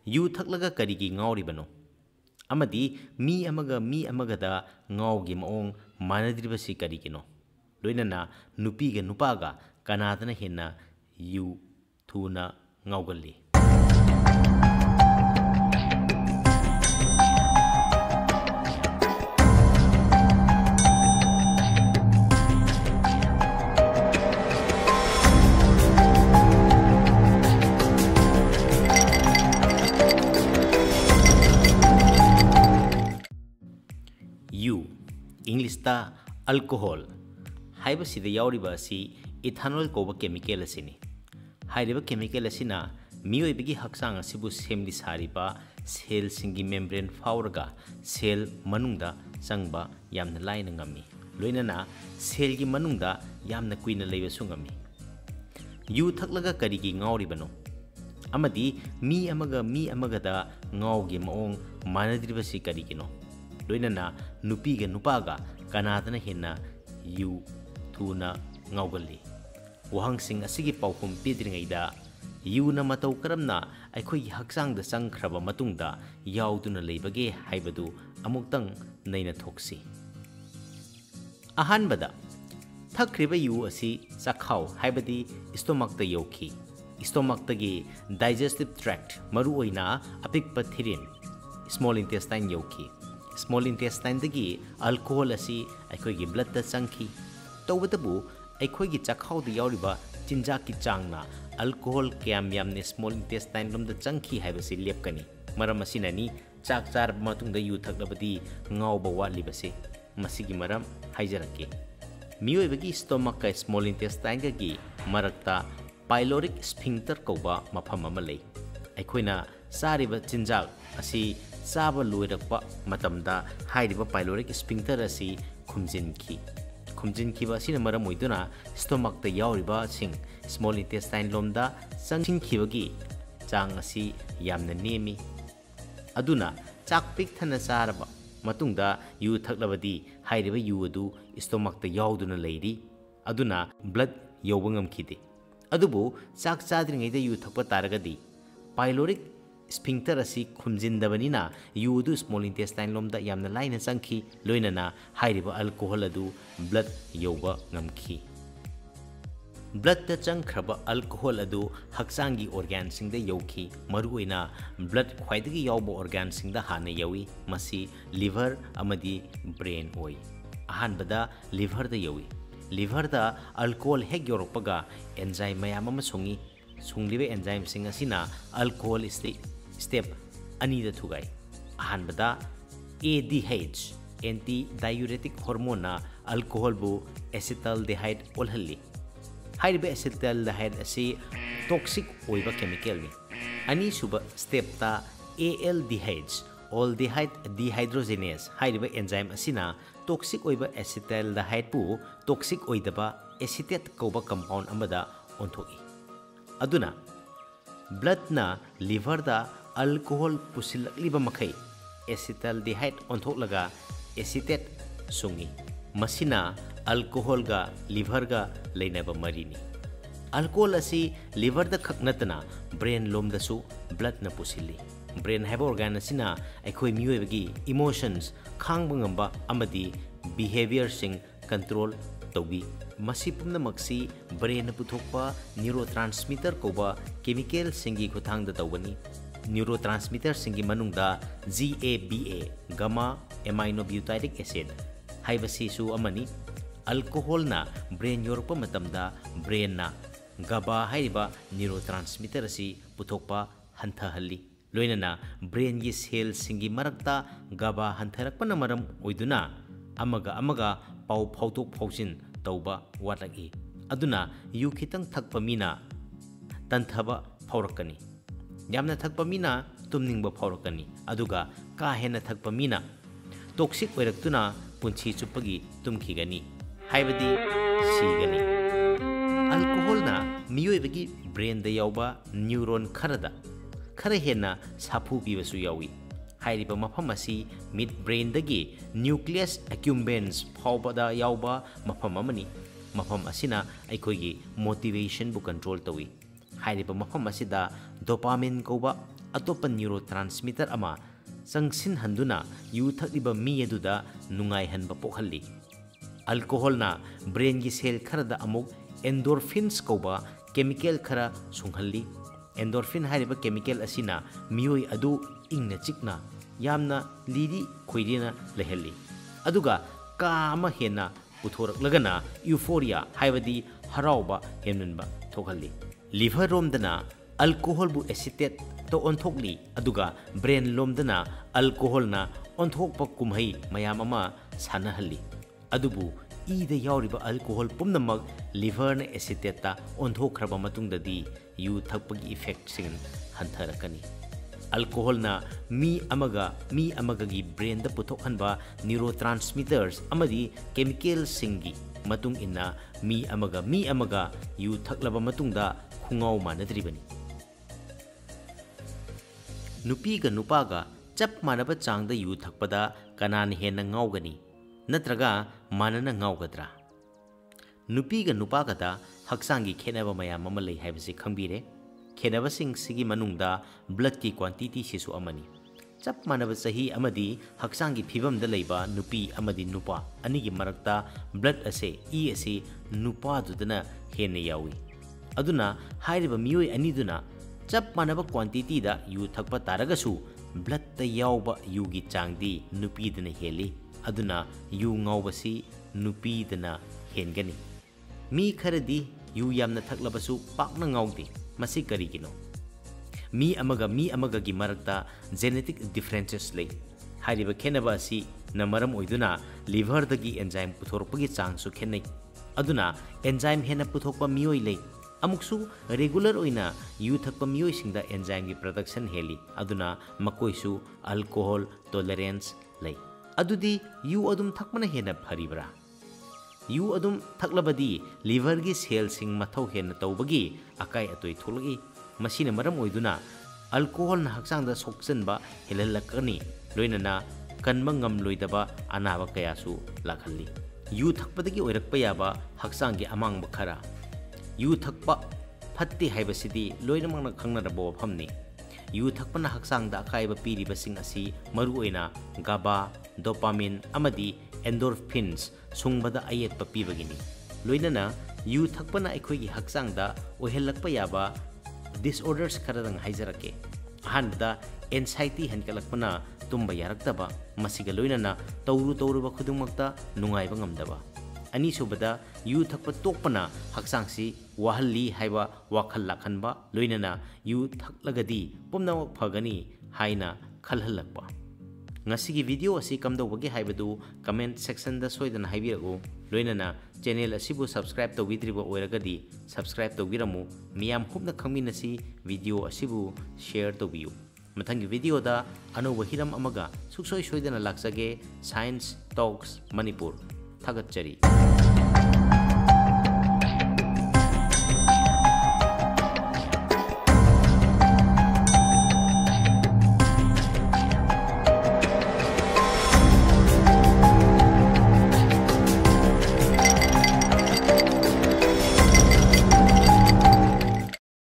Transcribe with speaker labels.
Speaker 1: ꯌꯨ ꯊꯛꯂꯒ ꯀꯔꯤꯒꯤ ꯉꯥꯎꯔꯤꯕꯅꯣ ꯑꯃꯗꯤ ꯃꯤ ꯑꯃꯒꯗ ꯉꯥꯎꯒꯤ ꯃꯑꯣꯡ ꯃꯥꯟꯅꯗ꯭ꯔꯤꯕꯁꯤ ꯀꯔꯤꯒꯤꯅꯣ ꯂꯣꯏꯅꯅ ꯅꯨꯄꯤꯒ ꯅꯨꯄꯥꯒ ꯀꯅꯥꯗꯅ ꯍꯦꯟꯅ ꯌꯨ ꯊꯨꯅ ꯉꯥꯎꯒꯜꯂꯤ यू इंग्लिश अल्कोहल हाइबसिदा यावरिबा असि इथानोल कोबा केमिकल असिनि हाइरिबा केमिकल असिना मियोइबगी हक्सांग असिबु सेमदि सारिबा सेल सिंगी मेम्ब्रेन फावरगा सेल मनुंगदा चंगबा यामना लाइना ngami लोइनना सेल गी मनुंगदा यामना कुइना लेबसु ngami you थक्लगा करिगी ngौरिबनो अमदि me अमगदा ngौगी मओंग मानद्रिबसि करिगिनो लोइनना नुपीगा नुपागा कनादना Henna you थुना ngौगल्ली वहांसिंग असिगी पाउखुम पिद्रिङैदा यूना मतौ करमना अखोई हक्सांगदा चंगख्रबा मतुंगदा याउदुना लेबगे हाइबदु अमुक्तंग नैना थोक्सी अहानबदा थक्रिबा यू असि चखाव हाइबदी स्टोमकदा यौखी स्टोमकदगी डाइजेस्टिव ट्रैक्ट मरु ओइना अपिकपा थिरिन स्मॉल इंटेस्टाइन यौखी स्मॉल इंटेस्टाइन दगी अल्कोहल असी अखोई ब्लड दा चंखी तौबदबु अखोई चखावद यावरिबा चिंजा की चांगना अल्कोहल क्याम यामने स्मॉल इंटेस्टाइन लमदा चंखी हाइबसी लेपकनी मरम असिननी चाक चार मतुंगदा यू थक्लबदी ngauba वालिबसे मसिगी मरम हाइजरके मियोइबगी स्टोमक का स्मॉल इंटेस्टाइन की मरक्ता पाइलोरिक स्फिंक्टर कौबा मफम अमा लै अखोइना चारिबा चिंजाक असी चाबा लोइरक्पा मतमदा हाइरिबा पाइलोरिक स्फिंक्टर असी खुमजिनखिबा असिना मरम ओइदुना स्टोमकता यावरिबा सिंग स्मॉल इंटेस्टाइन लोमदा चंखिबगी चांग असी यामना नेमी अदुना चाक पिक थना चारबा मतुंगदा यू थक्लबदी हाइरिबा यू अदु स्टोमकता यावदुना लैरी अदुना ब्लड यौबा ngamkhide अदुबु चाक चाद्रिङैदा यू थक्पा तारगदी पाइलोरिक स्फिंक्टर असी खुमजिन्दबनिना यू अदु स्मॉल इंटेस्टाइन लोमदा यामना लाइना चंखी लोइनना हाइरिबा अल्कोहल अदु ब्लड यौबा ngamखी ब्लड दा चंखरबा अल्कोहल अदु हक्सांगी ऑर्गन सिंगदा यौखी मरुओइना ब्लड ख्वाइदगी यावबा ऑर्गन सिंगदा हाना यौई मसी लिवर अमदी ब्रेन ओई अहानबदा लिवर दा यौई लिवर दा अल्कोहल हेक योरपगा एंजाइम मयाम अमा सोंगी सोंलिबे एंजाइम सिंग असिना अल्कोहल स्टेप अनि दा थुगाई अहानबदा ADH anti diuretic hormone alcohol बु एसिटाल्डिहाइड ओलहल्ली हाइरिबे एसिटाल्डिहाइड असी टॉक्सिक ओइबा केमिकल नि अनि सुबा स्टेप ता ALDH ऑल्डिहाइड डिहाइड्रोजिनेस हाइरिबे एंजाइम असिना टॉक्सिक ओइबा एसिटाल्डिहाइड बु टॉक्सिक ओइदबा एसिटेट कौबा कंपाउंड अमदा ओंथोई अदुना ब्लड ना लिवर दा अल्कोहल पुसिलक्लिबा मखै एसिटाल्डिहाइड ओंथोलगा एसिटेट सुंगी मसिना अल्कोहल गा लिवर गा लेनबा मरीनी अल्कोहल असी लिवर दा खकनतना ब्रेन लोमदसु ब्लड ना पुसिली ब्रेन हैब ऑर्गन असिना अखोई मियोइबगी इमोशंस खांगबा ngamba अमदी बिहेवियर सिंग कंट्रोल तौबी मसी पुनमक्सी ब्रेन पुथोकपा न्यूरोट्रांसमीटर कोबा केमिकल सिंगी खुथांगदा तौबनी न्यूरोट्रांसमीटर सिंगी मनुंगदा GABA गामा एमाइनोब्यूटाइरिक एसिड हाइबसीसु अमनी अल्कोहल ना ब्रेन योरपा मतमदा ब्रेन ना GABA हाइबा न्यूरोट्रांसमीटर असी पुथोकपा हंथहल्ली लोइनना ब्रेन की सेल सिंगी मरक्ता GABA हंथरकपना मरम ओइदुना अमगा पाउ फाउथोक फाउसिन तौबा वाटलगी अदुना यू खितंग थक्पा मीना तंथबा फाउरकनी यामना थक्पा मीना तुमनिंगबा फाउरकनी अदुगा का हेना थक्पा मीना टॉक्सिक ओइरक्तुना पुंछि चुप्पगी तुमखिगनी हाइबदी सीगनी अल्कोहल ना मियोइबगी ब्रेन दा यावबा न्यूरॉन खरा हेना साफु पीबसु यावी हाइरिबा मफम असी मिड ब्रेन दगी न्यूक्लियस एक्यूम्बेंस फावबदा यावबा मफम अमनी मफम असिना अखोगी मोटिवेशन बु कंट्रोल तवी हाइरिबा मफम असिदा डोपामिन कोबा अतोप्पा न्यूरोट्रांसमीटर अमा चंगसिनहंदुना यू थक्लिबा मी अदुदा नुंगाइहनबा पोखल्ली अल्कोहलना ब्रेन की सेल खरदा अमुक एंडोर्फिन्स कौबा केमिकल खरा सुंगहल्ली एंडोर्फिन हाइरिबा केमिकल असिना मियोई अदु इंगना चिकना यामना लीरी खोइरिना लेहल्ली अदुगा का अमा हेना पुथोरकलगना यूफोरिया हाइबदी हराउबा हेमनबा थोखल्ली लिवर रोमदना अल्कोहल बु एसिटेट तो ओंथोकली अदुगा ब्रेन लोमदना अल्कोहलना ओंथोकपा कुमहै मयाम अमा सानहल्ली अदुबु ईदा यावरिबा अल्कोहल पुमनमक लिवर ने एसिटेटा ओंथोखरबा मतुंगददी यू थकपगी इफेक्ट सिंग हंथरकनी अल्कोहल ना मी अमगा की ब्रेन द पुथोखनबा न्यूरोट्रांसमीटर्स अमदी केमिकल सिंगी मतुंग इन्ना मी अमगा यू थकलबा मतुंगदा खुंगाव मानद्रिबनी नुपीगा नुपागा चप मानबा चांगदा यू थकपदा कनान हेना ngaugani नत्रगा मानना ngaugद्रा नुपीगा नुपागदा हक्सांगी खेनबा मयाम अमा लै हाइबसे खंबीरे खेनबसिंग सिगी मनुंगदा ब्लड की क्वांटिटी सिसु अमनी चप मानब सही अमदी हक्सांगी फिबमदा लैबा नुपी अमदी नुपा अनिगी मरक्ता ब्लड असे ई असे नुपा दुदना हेने यावी अदुना हाइरिबा मियोय अनिदुना चप मानब क्वांटिटी दा यू थकपा तारगसु ब्लड ता यावबा यू की चांगदी नुपीदना हेली अदुना यू ngaubasi नुपीदना हेनगनी मी खरदी यू यामना थकलबसु पाकना ngaudi मसी करिगिनो मी अमगा की मरक्ता जेनेटिक डिफरेंसेस ले हाइरिबा खेनबा असि न मरम ओइदुना लिवर दगी एंजाइम पुथोरपगी चांगसु खेनै अदुना एंजाइम हेना पुथोकपा मियोय ले अमुकसु रेगुलर ओइना यू थकपा मियोय सिंगदा एंजाइम की प्रोडक्शन हेली अदुना मकोइसु अल्कोहल टॉलरेंस ले अदुदी यू अदुम थकमना हेना फरिबरा यू अदुम थकलबदी लिवर की सेल सिंग मथौ हेना तौबगी अकाय अतोय थोलगी मसीना मरम ओइदुना अल्कोहल ना हक्सांगदा सोक्सनबा हेललकनी लोइनना कनमंगम लोइदबा अनाबा कयासु लाखल्ली यू थकपदगी ओइरकपा याबा हक्सांगी अमांग बखरा यू थकपा फत्ते हाइबसिदी लोइनमंगना खंगनरबो वफमनी यू थकपना हक्सांगदा अकायबा पीरिबसिंग असि मरु ओइना गाबा डोपामिन अमदी एंडोर्फिन्स सुंगबदा अयेतपा पीबगिनी लोइनना यू थकपना अखोइगी हक्सांगदा ओहेलकपा याबा डिसऑर्डर्स खरदंग हाइजरके अहानबदा एंजाइटी हनकलकपना तुम्बा यारक्तबा मसिगा लोइनना तौरुबा खुदुमक्ता नुंगाइबा ngamdaba अनीसुबदा यू थकपा तोकपना हक्सांगसी वाहल्ली हाइबा वाखल लाखनबा लोइनना यू थकलगदी पुमनमक फगनी हाइना खलहलकपा ngasi video asi kamdawagi haibadu comment section da soidana haibirago loinana channel asibu subscribe tawidriba oiragadi subscribe tawbiramu miyam hubna khangminasi video asibu share tawbiyu mathangi video da anoba hiram amaga suksoi soidana laksage science talks manipur thagatchari